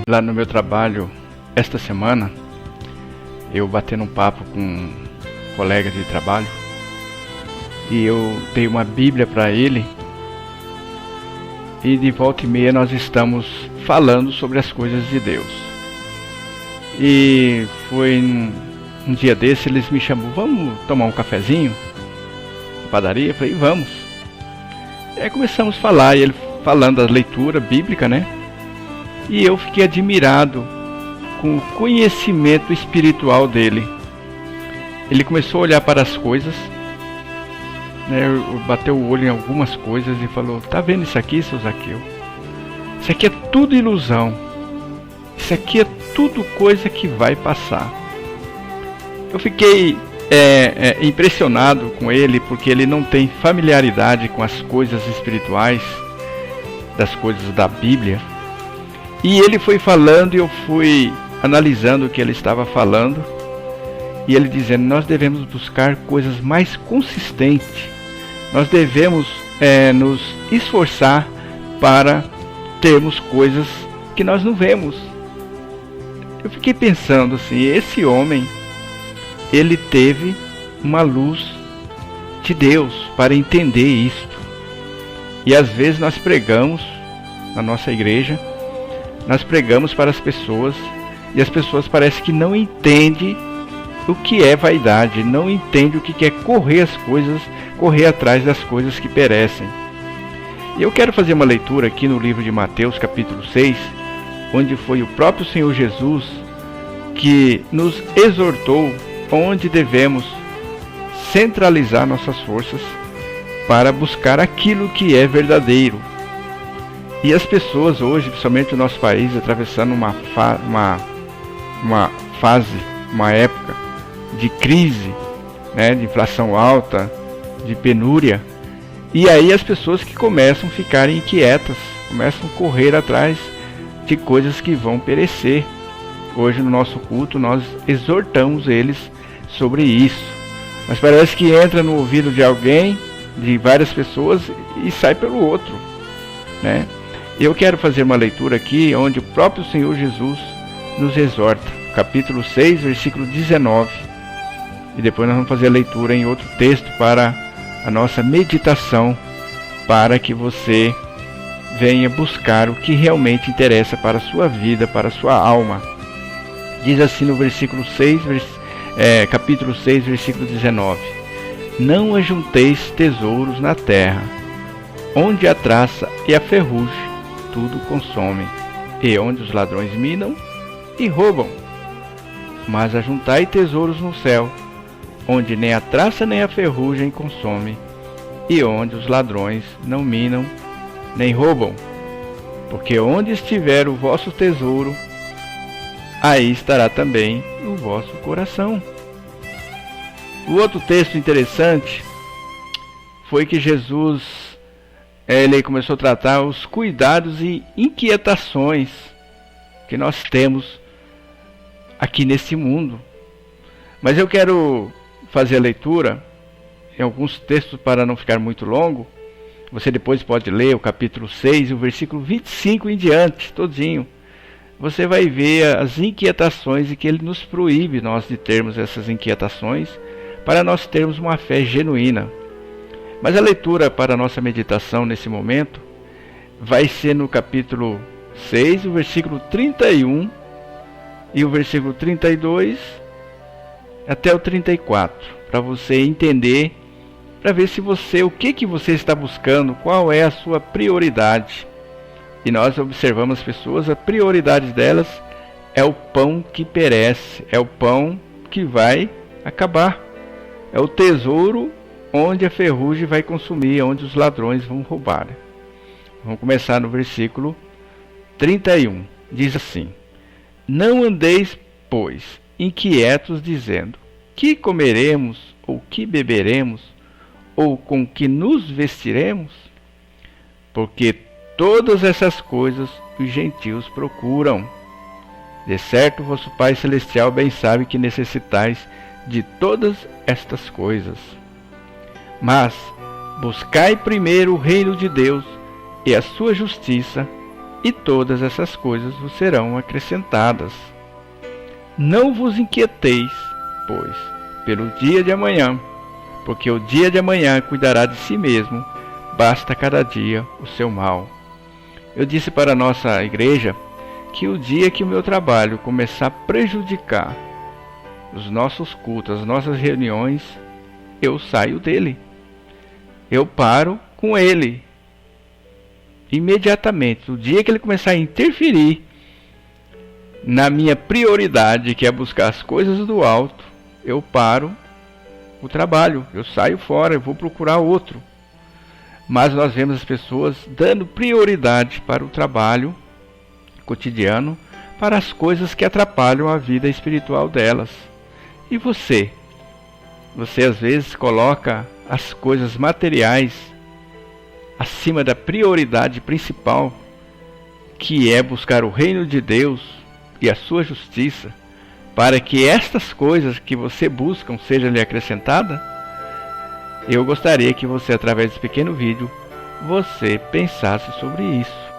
Lá no meu trabalho, esta semana, eu batendo um papo com um colega de trabalho e eu dei uma Bíblia para ele, e de volta e meia nós estamos falando sobre as coisas de Deus. E foi um dia desse, eles me chamou: vamos tomar um cafezinho na padaria? Eu falei: vamos. E aí começamos a falar, e ele falando da leitura bíblica, né? E eu fiquei admirado com o conhecimento espiritual dele. Ele começou a olhar para as coisas, né, bateu o olho em algumas coisas e falou: tá vendo isso aqui, seu Zaqueu? Isso aqui é tudo ilusão. Isso aqui é tudo coisa que vai passar. Eu fiquei impressionado com ele, porque ele não tem familiaridade com as coisas espirituais, das coisas da Bíblia. E ele foi falando e eu fui analisando o que ele estava falando. E ele dizendo: nós devemos buscar coisas mais consistentes. Nós devemos nos esforçar para termos coisas que nós não vemos. Eu fiquei pensando assim, esse homem, ele teve uma luz de Deus para entender isto. E às vezes nós pregamos na nossa igreja, nós pregamos para as pessoas, e as pessoas parecem que não entendem o que é vaidade, não entendem o que é correr as coisas, correr atrás das coisas que perecem. E eu quero fazer uma leitura aqui no livro de Mateus, capítulo 6, onde foi o próprio Senhor Jesus que nos exortou onde devemos centralizar nossas forças para buscar aquilo que é verdadeiro. E as pessoas hoje, principalmente no nosso país, atravessando uma fase, uma época de crise, né, de inflação alta, de penúria, e aí as pessoas que começam a ficar inquietas, começam a correr atrás de coisas que vão perecer. Hoje no nosso culto nós exortamos eles sobre isso, mas parece que entra no ouvido de alguém, de várias pessoas, e sai pelo outro, né? Eu quero fazer uma leitura aqui onde o próprio Senhor Jesus nos exorta, capítulo 6, versículo 19, e depois nós vamos fazer a leitura em outro texto para a nossa meditação, para que você venha buscar o que realmente interessa para a sua vida, para a sua alma. Diz assim no versículo 6, capítulo 6, versículo 19: não ajunteis tesouros na terra, onde a traça e a ferrugem tudo consomem, e onde os ladrões minam e roubam. Mas ajuntai tesouros no céu, onde nem a traça nem a ferrugem consomem, e onde os ladrões não minam nem roubam. Porque onde estiver o vosso tesouro, aí estará também o vosso coração. O outro texto interessante foi que Jesus ele começou a tratar os cuidados e inquietações que nós temos aqui nesse mundo. Mas eu quero fazer a leitura em alguns textos para não ficar muito longo. Você depois pode ler o capítulo 6, o versículo 25 em diante, todinho. Você vai ver as inquietações e que ele nos proíbe nós de termos essas inquietações para nós termos uma fé genuína. Mas a leitura para a nossa meditação nesse momento vai ser no capítulo 6, o versículo 31 e o versículo 32 até o 34, para você entender, para ver se o que você está buscando, qual é a sua prioridade. E nós observamos as pessoas, a prioridade delas é o pão que perece, é o pão que vai acabar, é o tesouro onde a ferrugem vai consumir, onde os ladrões vão roubar. Vamos começar no versículo 31. Diz assim: não andeis, pois, inquietos, dizendo: que comeremos, ou que beberemos, ou com que nos vestiremos? Porque todas essas coisas os gentios procuram. De certo, vosso Pai Celestial bem sabe que necessitais de todas estas coisas. Mas buscai primeiro o reino de Deus e a sua justiça, e todas essas coisas vos serão acrescentadas. Não vos inquieteis, pois, pelo dia de amanhã, porque o dia de amanhã cuidará de si mesmo, basta cada dia o seu mal. Eu disse para a nossa igreja que o dia que o meu trabalho começar a prejudicar os nossos cultos, as nossas reuniões, eu saio dele. Eu paro com ele. Imediatamente, o dia que ele começar a interferir na minha prioridade, que é buscar as coisas do alto, eu paro o trabalho, eu saio fora, eu vou procurar outro. Mas nós vemos as pessoas dando prioridade para o trabalho cotidiano, para as coisas que atrapalham a vida espiritual delas. E você? Você às vezes coloca as coisas materiais acima da prioridade principal, que é buscar o reino de Deus e a sua justiça, para que estas coisas que você busca sejam lhe acrescentadas? Eu gostaria que você, através desse pequeno vídeo, você pensasse sobre isso.